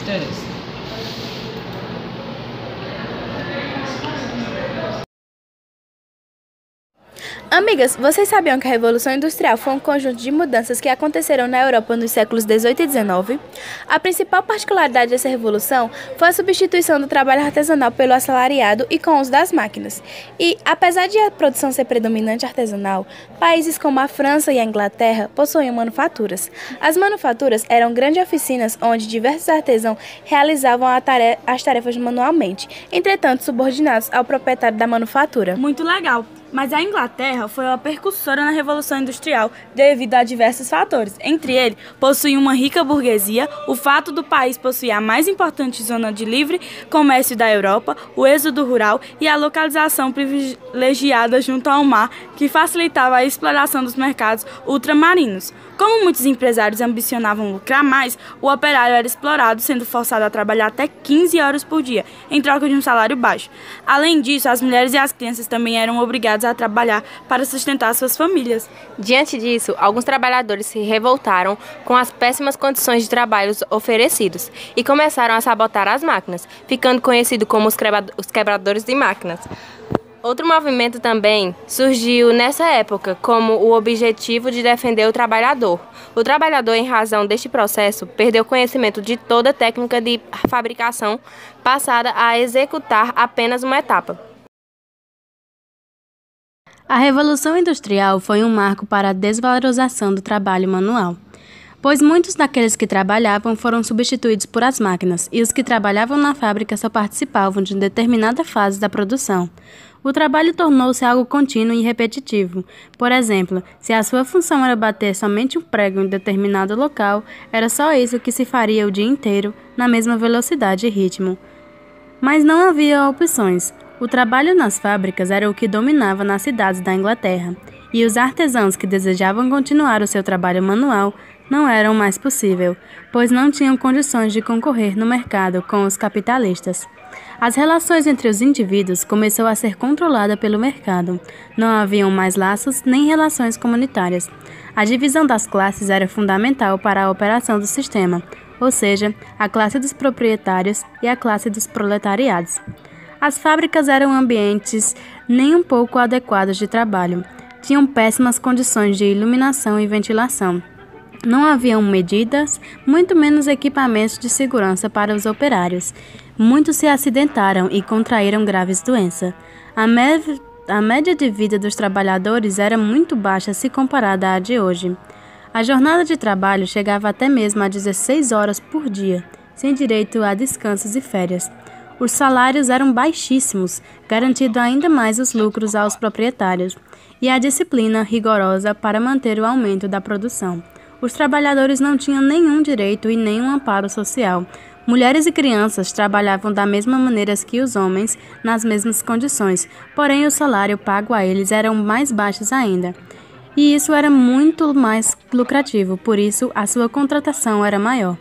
interessa. Amigas, vocês sabiam que a Revolução Industrial foi um conjunto de mudanças que aconteceram na Europa nos séculos 18 e 19? A principal particularidade dessa revolução foi a substituição do trabalho artesanal pelo assalariado e com o uso das máquinas. E, apesar de a produção ser predominante artesanal, países como a França e a Inglaterra possuíam manufaturas. As manufaturas eram grandes oficinas onde diversos artesãos realizavam as tarefas manualmente, entretanto subordinados ao proprietário da manufatura. Muito legal! Mas a Inglaterra foi uma precursora na Revolução Industrial devido a diversos fatores. Entre eles, possui uma rica burguesia, o fato do país possuir a mais importante zona de livre comércio da Europa, o êxodo rural e a localização privilegiada junto ao mar, que facilitava a exploração dos mercados ultramarinos. Como muitos empresários ambicionavam lucrar mais, o operário era explorado, sendo forçado a trabalhar até 15 horas por dia, em troca de um salário baixo. Além disso, as mulheres e as crianças também eram obrigadas a trabalhar para sustentar suas famílias. Diante disso, alguns trabalhadores se revoltaram com as péssimas condições de trabalho oferecidos e começaram a sabotar as máquinas, ficando conhecido como os quebradores de máquinas. Outro movimento também surgiu nessa época como o objetivo de defender o trabalhador. O trabalhador, em razão deste processo, perdeu conhecimento de toda a técnica de fabricação, passada a executar apenas uma etapa. A Revolução Industrial foi um marco para a desvalorização do trabalho manual, pois muitos daqueles que trabalhavam foram substituídos por as máquinas, e os que trabalhavam na fábrica só participavam de determinada fase da produção. O trabalho tornou-se algo contínuo e repetitivo. Por exemplo, se a sua função era bater somente um prego em determinado local, era só isso que se faria o dia inteiro, na mesma velocidade e ritmo. Mas não havia opções. O trabalho nas fábricas era o que dominava nas cidades da Inglaterra, e os artesãos que desejavam continuar o seu trabalho manual não eram mais possível, pois não tinham condições de concorrer no mercado com os capitalistas. As relações entre os indivíduos começou a ser controlada pelo mercado. Não haviam mais laços nem relações comunitárias. A divisão das classes era fundamental para a operação do sistema, ou seja, a classe dos proprietários e a classe dos proletariados. As fábricas eram ambientes nem um pouco adequados de trabalho. Tinham péssimas condições de iluminação e ventilação. Não haviam medidas, muito menos equipamentos de segurança para os operários. Muitos se acidentaram e contraíram graves doenças. A média de vida dos trabalhadores era muito baixa se comparada à de hoje. A jornada de trabalho chegava até mesmo a 16 horas por dia, sem direito a descansos e férias. Os salários eram baixíssimos, garantindo ainda mais os lucros aos proprietários, e a disciplina rigorosa para manter o aumento da produção. Os trabalhadores não tinham nenhum direito e nenhum amparo social. Mulheres e crianças trabalhavam da mesma maneira que os homens, nas mesmas condições, porém o salário pago a eles eram mais baixos ainda. E isso era muito mais lucrativo, por isso a sua contratação era maior.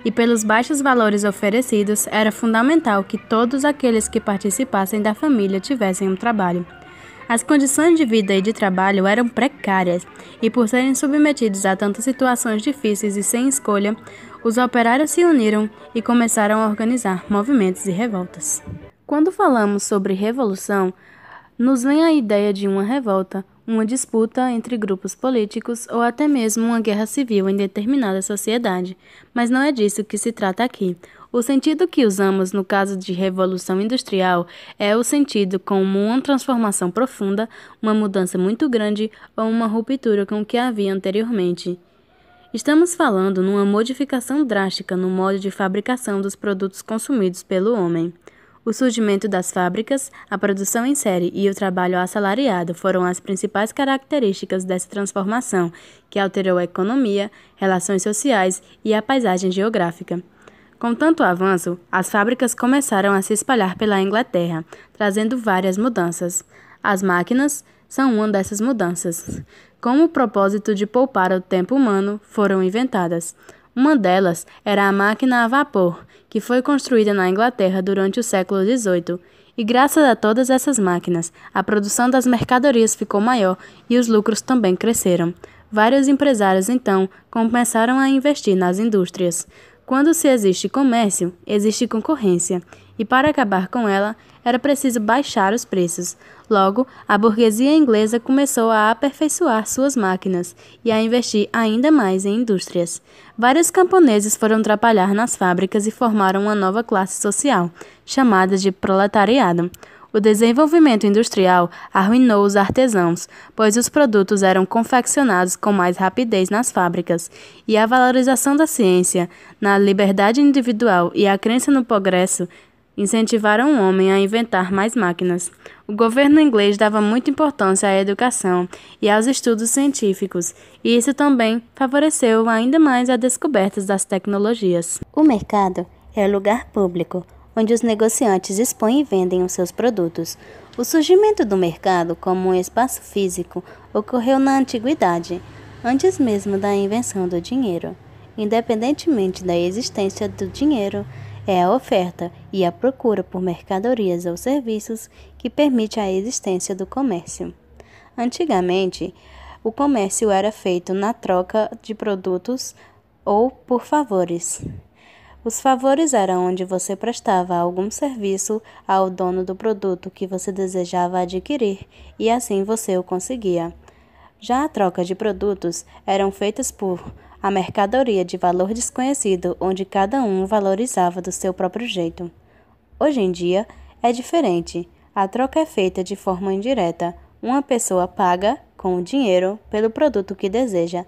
E pelos baixos valores oferecidos, era fundamental que todos aqueles que participassem da família tivessem um trabalho. As condições de vida e de trabalho eram precárias, e por serem submetidos a tantas situações difíceis e sem escolha, os operários se uniram e começaram a organizar movimentos e revoltas. Quando falamos sobre revolução, nos vem a ideia de uma revolta, uma disputa entre grupos políticos ou até mesmo uma guerra civil em determinada sociedade, mas não é disso que se trata aqui. O sentido que usamos no caso de revolução industrial é o sentido como uma transformação profunda, uma mudança muito grande ou uma ruptura com o que havia anteriormente. Estamos falando numa modificação drástica no modo de fabricação dos produtos consumidos pelo homem. O surgimento das fábricas, a produção em série e o trabalho assalariado foram as principais características dessa transformação, que alterou a economia, relações sociais e a paisagem geográfica. Com tanto avanço, as fábricas começaram a se espalhar pela Inglaterra, trazendo várias mudanças. As máquinas são uma dessas mudanças. Com o propósito de poupar o tempo humano, foram inventadas. Uma delas era a máquina a vapor, que foi construída na Inglaterra durante o século XVIII. E graças a todas essas máquinas, a produção das mercadorias ficou maior e os lucros também cresceram. Vários empresários, então, começaram a investir nas indústrias. Quando se existe comércio, existe concorrência, e para acabar com ela, era preciso baixar os preços. Logo, a burguesia inglesa começou a aperfeiçoar suas máquinas e a investir ainda mais em indústrias. Vários camponeses foram trabalhar nas fábricas e formaram uma nova classe social, chamada de proletariado. O desenvolvimento industrial arruinou os artesãos, pois os produtos eram confeccionados com mais rapidez nas fábricas, e a valorização da ciência, na liberdade individual e a crença no progresso incentivaram o homem a inventar mais máquinas. O governo inglês dava muita importância à educação e aos estudos científicos, e isso também favoreceu ainda mais as descobertas das tecnologias. O mercado é o lugar público, onde os negociantes expõem e vendem os seus produtos. O surgimento do mercado como um espaço físico ocorreu na antiguidade, antes mesmo da invenção do dinheiro. Independentemente da existência do dinheiro, é a oferta e a procura por mercadorias ou serviços que permite a existência do comércio. Antigamente, o comércio era feito na troca de produtos ou por favores. Os favores eram onde você prestava algum serviço ao dono do produto que você desejava adquirir e assim você o conseguia. Já a troca de produtos eram feitas por a mercadoria de valor desconhecido, onde cada um valorizava do seu próprio jeito. Hoje em dia é diferente. A troca é feita de forma indireta. Uma pessoa paga com o dinheiro pelo produto que deseja.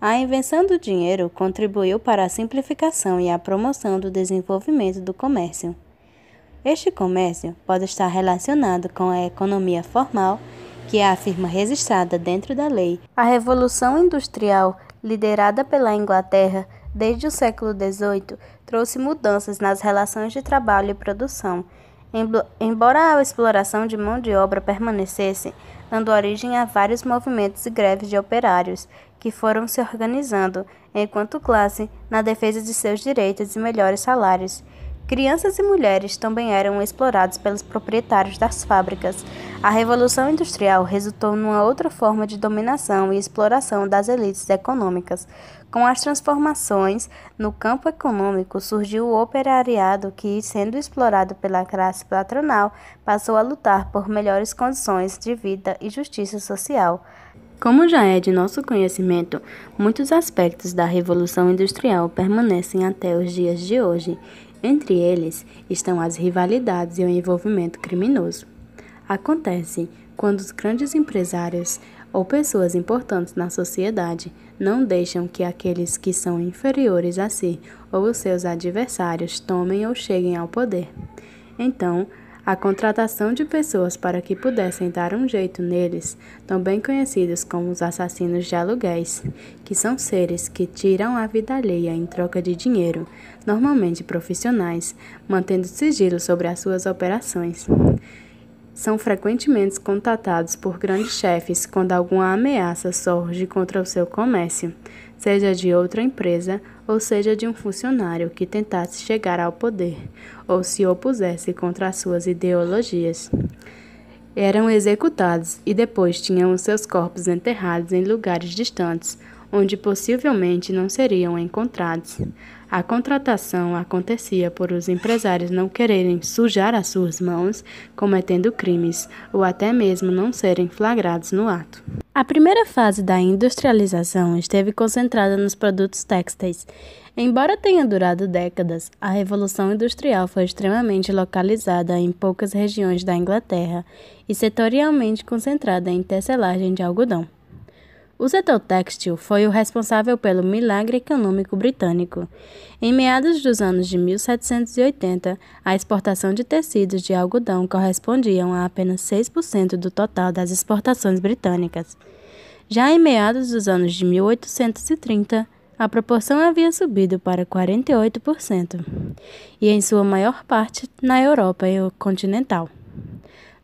A invenção do dinheiro contribuiu para a simplificação e a promoção do desenvolvimento do comércio. Este comércio pode estar relacionado com a economia formal, que é a firma registrada dentro da lei. A Revolução Industrial, liderada pela Inglaterra desde o século XVIII, trouxe mudanças nas relações de trabalho e produção. Embora a exploração de mão de obra permanecesse, dando origem a vários movimentos e greves de operários, que foram se organizando, enquanto classe, na defesa de seus direitos e melhores salários. Crianças e mulheres também eram explorados pelos proprietários das fábricas. A Revolução Industrial resultou numa outra forma de dominação e exploração das elites econômicas. Com as transformações no campo econômico, surgiu o operariado que, sendo explorado pela classe patronal, passou a lutar por melhores condições de vida e justiça social. Como já é de nosso conhecimento, muitos aspectos da Revolução Industrial permanecem até os dias de hoje. Entre eles estão as rivalidades e o envolvimento criminoso. Acontece quando os grandes empresários ou pessoas importantes na sociedade não deixam que aqueles que são inferiores a si ou os seus adversários tomem ou cheguem ao poder. Então, a contratação de pessoas para que pudessem dar um jeito neles, também conhecidos como os assassinos de aluguéis, que são seres que tiram a vida alheia em troca de dinheiro, normalmente profissionais, mantendo sigilo sobre as suas operações. São frequentemente contatados por grandes chefes quando alguma ameaça surge contra o seu comércio, seja de outra empresa ou seja de um funcionário que tentasse chegar ao poder ou se opusesse contra as suas ideologias. Eram executados e depois tinham os seus corpos enterrados em lugares distantes, onde possivelmente não seriam encontrados. A contratação acontecia por os empresários não quererem sujar as suas mãos cometendo crimes ou até mesmo não serem flagrados no ato. A primeira fase da industrialização esteve concentrada nos produtos têxteis. Embora tenha durado décadas, a Revolução Industrial foi extremamente localizada em poucas regiões da Inglaterra e setorialmente concentrada em tecelagem de algodão. O setor têxtil foi o responsável pelo milagre econômico britânico. Em meados dos anos de 1780, a exportação de tecidos de algodão correspondiam a apenas 6% do total das exportações britânicas. Já em meados dos anos de 1830, a proporção havia subido para 48%, e em sua maior parte na Europa continental.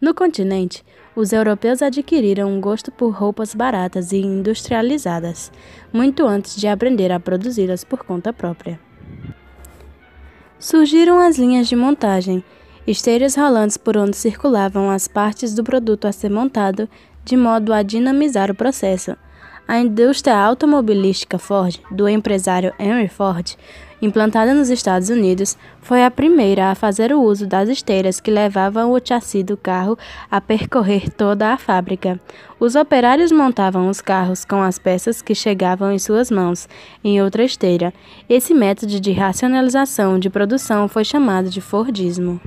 No continente, os europeus adquiriram um gosto por roupas baratas e industrializadas, muito antes de aprender a produzi-las por conta própria. Surgiram as linhas de montagem, esteiras rolantes por onde circulavam as partes do produto a ser montado, de modo a dinamizar o processo. A indústria automobilística Ford, do empresário Henry Ford, implantada nos Estados Unidos, foi a primeira a fazer o uso das esteiras que levavam o chassi do carro a percorrer toda a fábrica. Os operários montavam os carros com as peças que chegavam em suas mãos em outra esteira. Esse método de racionalização de produção foi chamado de Fordismo.